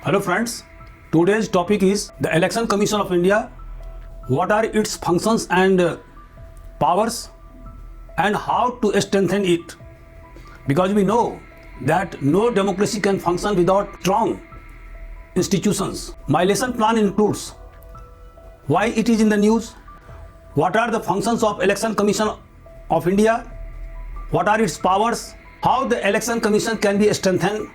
Hello friends, today's topic is the Election Commission of India. What are its functions and powers and how to strengthen it? Because we know that no democracy can function without strong institutions. My lesson plan includes why it is in the news, what are the functions of Election Commission of India, what are its powers, how the Election Commission can be strengthened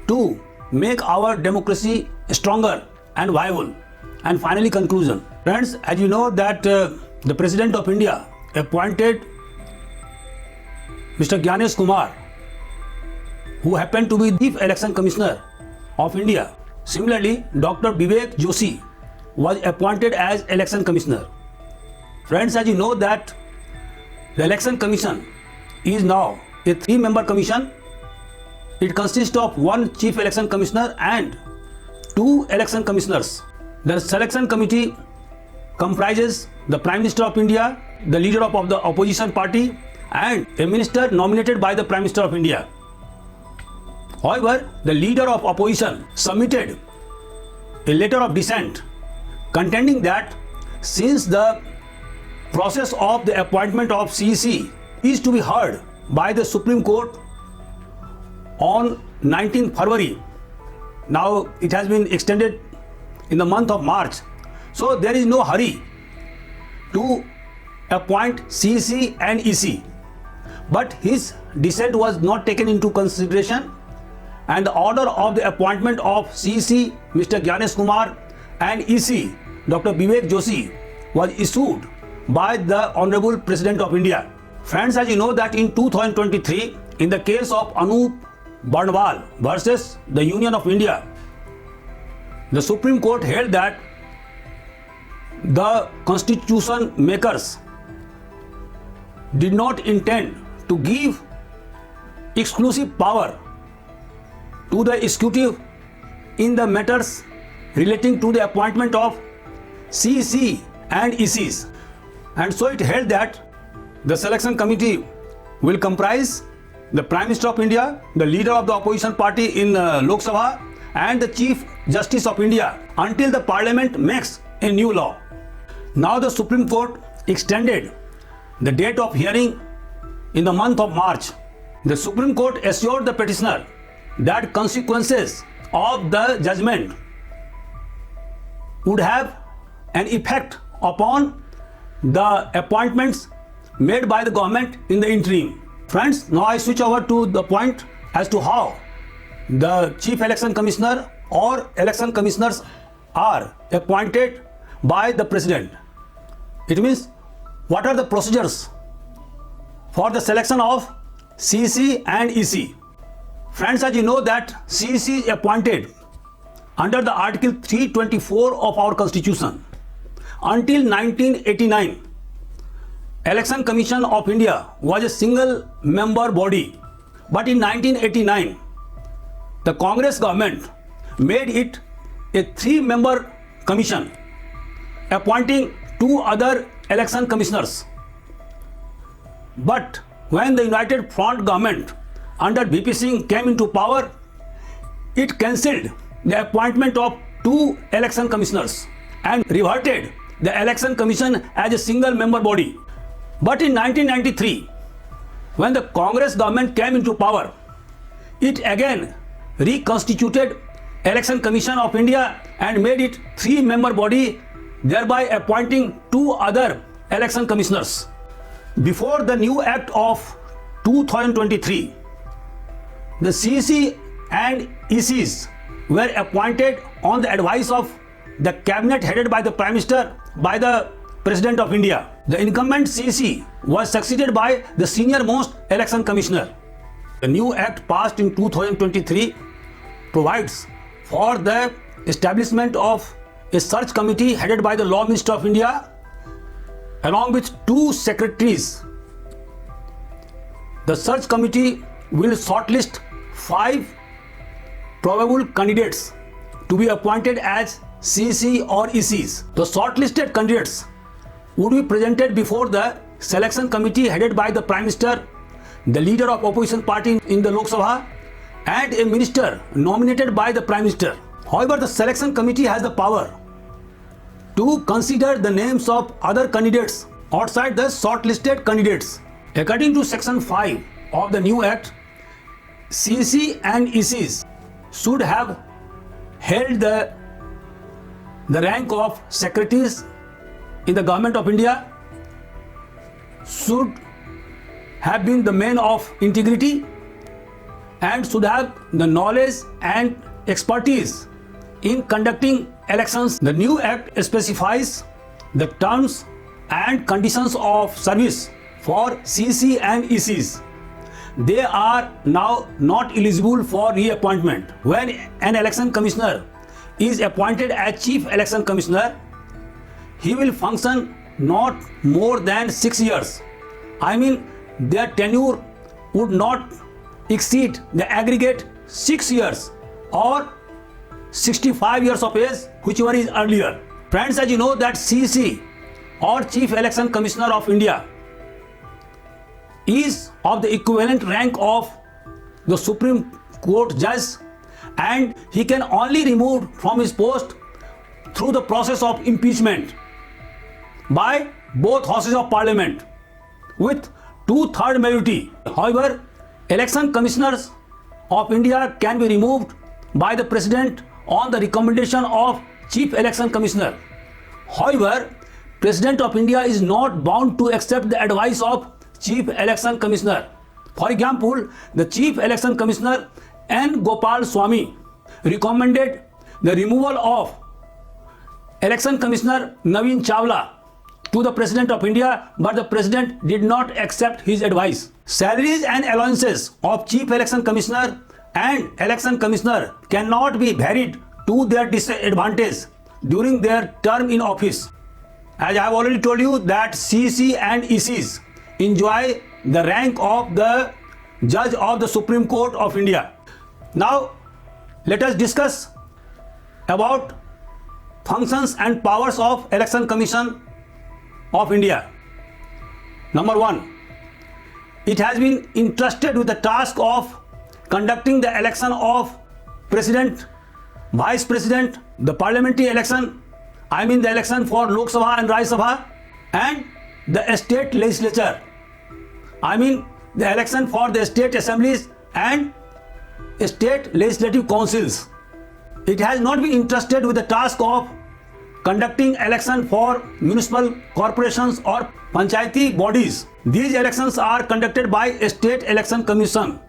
to make our democracy stronger and viable, and finally conclusion. Friends, as you know that the President of India appointed Mr. Gyanesh Kumar, who happened to be the Chief Election Commissioner of India. Similarly, Dr. Vivek Joshi was appointed as Election Commissioner. Friends, as you know that the Election Commission is now a 3-member commission. It consists of 1 Chief Election Commissioner and 2 Election Commissioners. The selection committee comprises the Prime Minister of India, the leader of the opposition party, and a minister nominated by the Prime Minister of India. However, the leader of opposition submitted a letter of dissent contending that since the process of the appointment of CEC is to be heard by the Supreme Court on 19th February, now it has been extended in the month of March. So there is no hurry to appoint CEC and EC. But his dissent was not taken into consideration, and the order of the appointment of CEC, Mr. Gyanesh Kumar, and EC, Dr. Vivek Joshi, was issued by the Honorable President of India. Friends, as you know that in 2023, in the case of Anup Barnwal versus the Union of India, the Supreme Court held that the constitution makers did not intend to give exclusive power to the executive in the matters relating to the appointment of CEC and ECs. And so it held that the selection committee will comprise the Prime Minister of India, the leader of the opposition party in Lok Sabha, and the Chief Justice of India until the Parliament makes a new law. Now the Supreme Court extended the date of hearing in the month of March. The Supreme Court assured the petitioner that consequences of the judgment would have an effect upon the appointments made by the government in the interim. Friends, now I switch over to the point as to how the Chief Election Commissioner or Election Commissioners are appointed by the President. It means what are the procedures for the selection of CEC and EC. Friends, as you know that CEC is appointed under the Article 324 of our Constitution. Until 1989, Election Commission of India was a single member body. But in 1989, the Congress government made it a 3-member commission, appointing 2 other election commissioners. But when the United Front government under VP Singh came into power, it cancelled the appointment of 2 election commissioners and reverted the Election Commission as a single member body. But in 1993, when the Congress government came into power, it again reconstituted Election Commission of India and made it 3-member body, thereby appointing 2 other election commissioners. Before the new Act of 2023, the CEC and ECs were appointed on the advice of the cabinet headed by the Prime Minister, by the President of India. The incumbent CEC was succeeded by the senior most election commissioner. The new act passed in 2023 provides for the establishment of a search committee headed by the Law Minister of India along with 2 secretaries. The search committee will shortlist 5 probable candidates to be appointed as CEC or ECs. The shortlisted candidates would be presented before the selection committee headed by the Prime Minister, the leader of opposition party in the Lok Sabha, and a minister nominated by the Prime Minister. However, the selection committee has the power to consider the names of other candidates outside the shortlisted candidates. According to Section 5 of the new Act, CEC and ECs should have held the rank of secretaries in the Government of India, should have been the men of integrity, and should have the knowledge and expertise in conducting elections. The new Act specifies the terms and conditions of service for CEC and ECs. They are now not eligible for reappointment. When an election commissioner is appointed as Chief Election Commissioner, he will function not more than 6 years. I mean, their tenure would not exceed the aggregate 6 years or 65 years of age, whichever is earlier. Friends, as you know that CEC or Chief Election Commissioner of India is of the equivalent rank of the Supreme Court judge, and he can only removed from his post through the process of impeachment by both houses of parliament with 2/3 majority. However, election commissioners of India can be removed by the president on the recommendation of Chief Election Commissioner. However, President of India is not bound to accept the advice of Chief Election Commissioner. For example, the Chief Election Commissioner N. Gopal Swamy recommended the removal of Election Commissioner Naveen Chawla to the President of India, but the President did not accept his advice. Salaries and allowances of Chief Election Commissioner and Election Commissioner cannot be varied to their disadvantage during their term in office. As I have already told you that CEC and ECs enjoy the rank of the Judge of the Supreme Court of India. Now, let us discuss about functions and powers of Election Commission of India. Number 1, it has been entrusted with the task of conducting the election of President, Vice President, the parliamentary election, I mean the election for Lok Sabha and Rajya Sabha, and the state legislature, I mean the election for the state assemblies and state legislative councils. It has not been entrusted with the task of conducting election for municipal corporations or panchayati bodies. These elections are conducted by a state election commission.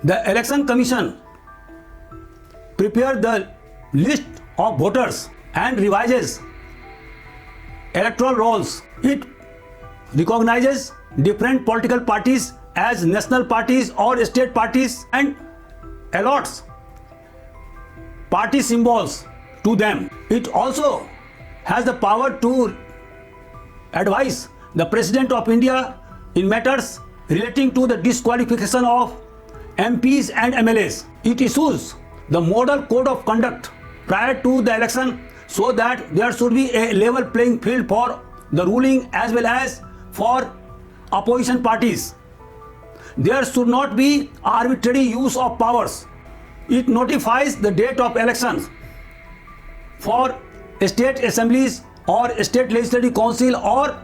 The election commission prepares the list of voters and revises electoral rolls. It recognizes different political parties as national parties or state parties and allots party symbols to them. It also has the power to advise the President of India in matters relating to the disqualification of MPs and MLAs. It issues the model code of conduct prior to the election so that there should be a level playing field for the ruling as well as for opposition parties. There should not be arbitrary use of powers. It notifies the date of elections for state assemblies or state legislative council or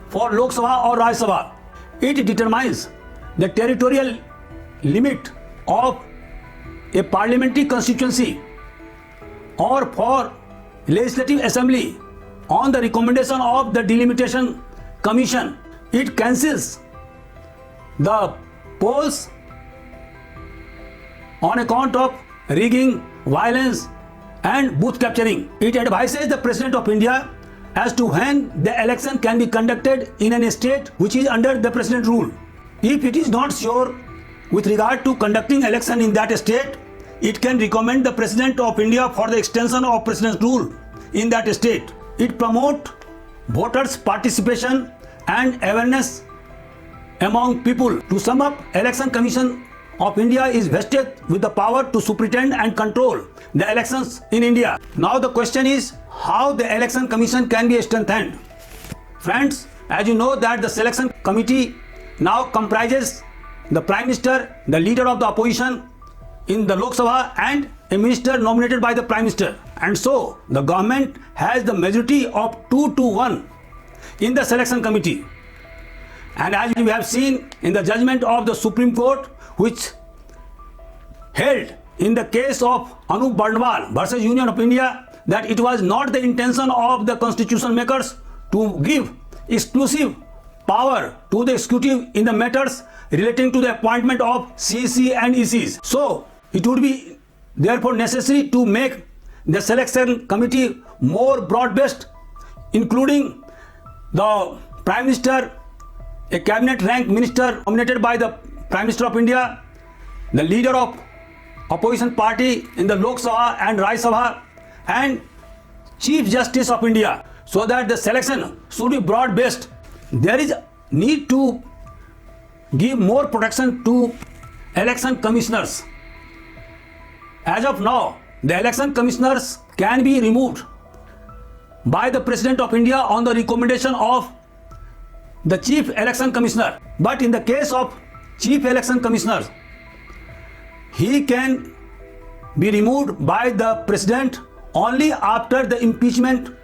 for Lok Sabha or Rajya Sabha. It determines the territorial limit of a parliamentary constituency or for legislative assembly on the recommendation of the delimitation commission. It cancels the polls on account of rigging, violence and booth capturing. It advises the President of India as to when the election can be conducted in an state which is under the President rule. If it is not sure with regard to conducting election in that state, it can recommend the President of India for the extension of President's rule in that state. It promotes voters' participation and awareness among people. To sum up, Election Commission of India is vested with the power to superintend and control the elections in India. Now the question is how the Election Commission can be strengthened. Friends, as you know that the Selection Committee now comprises the Prime Minister, the leader of the opposition in the Lok Sabha and a minister nominated by the Prime Minister. And so the government has the majority of 2-1 in the selection committee. And as we have seen in the judgment of the Supreme Court, which held in the case of Anup Barnwal versus Union of India, that it was not the intention of the constitution makers to give exclusive power to the executive in the matters relating to the appointment of CEC and ECs. So it would be therefore necessary to make the selection committee more broad-based, including the Prime Minister, a cabinet rank minister nominated by the Prime Minister of India, the leader of opposition party in the Lok Sabha and Rajya Sabha, and Chief Justice of India, so that the selection should be broad-based. There is need to give more protection to election commissioners. As of now, the election commissioners can be removed by the President of India on the recommendation of the Chief Election Commissioner. But in the case of Chief Election Commissioner, he can be removed by the President only after the impeachment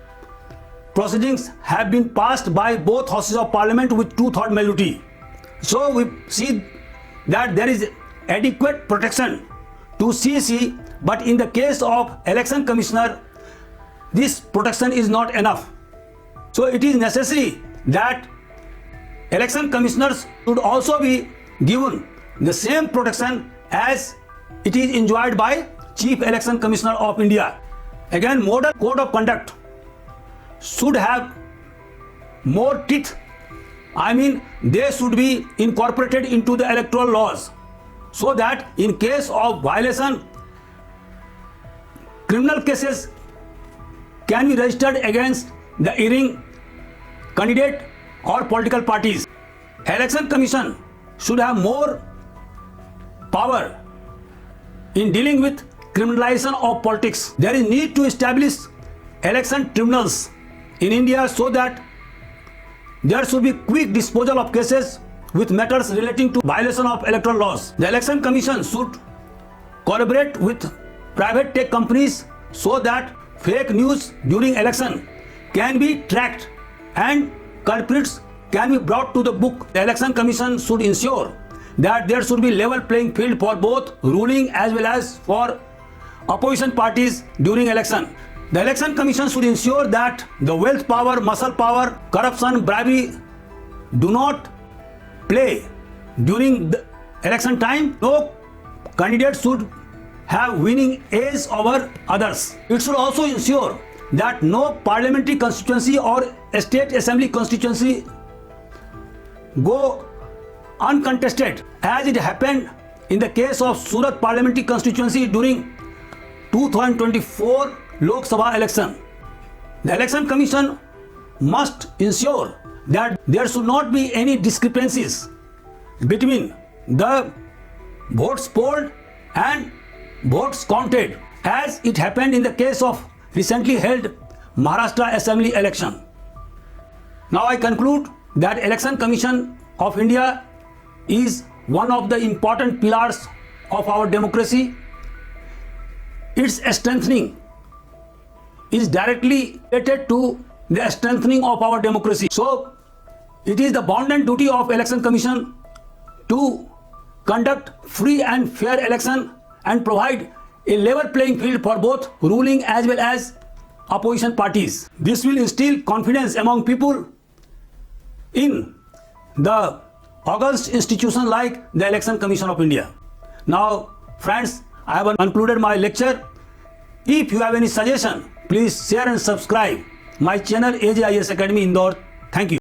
proceedings have been passed by both houses of parliament with 2/3 majority. So we see that there is adequate protection to CEC, but in the case of election commissioner, this protection is not enough. So it is necessary that election commissioners should also be given the same protection as it is enjoyed by Chief Election Commissioner of India. Again, model code of conduct should have more teeth. I mean, they should be incorporated into the electoral laws, so that in case of violation, criminal cases can be registered against the erring candidate or political parties. Election Commission should have more power in dealing with criminalization of politics. There is need to establish election tribunals in India so that there should be quick disposal of cases with matters relating to violation of electoral laws. The Election Commission should collaborate with private tech companies so that fake news during election can be tracked and culprits can be brought to the book. The Election Commission should ensure that there should be level playing field for both ruling as well as for opposition parties during election. The Election Commission should ensure that the wealth power, muscle power, corruption, bribery do not play during the election time. No candidate should have winning edge over others. It should also ensure that no parliamentary constituency or state assembly constituency go uncontested, as it happened in the case of Surat parliamentary constituency during 2024 Lok Sabha election. The Election Commission must ensure that there should not be any discrepancies between the votes polled and votes counted, as it happened in the case of recently held Maharashtra Assembly election. Now I conclude that Election Commission of India is one of the important pillars of our democracy. Its strengthening is directly related to the strengthening of our democracy. So it is the bounden duty of Election Commission to conduct free and fair election and provide a level playing field for both ruling as well as opposition parties. This will instill confidence among people in the august institution like the Election Commission of India. Now, friends, I have concluded my lecture. If you have any suggestion, please share and subscribe my channel AJIS Academy Indore. Thank you.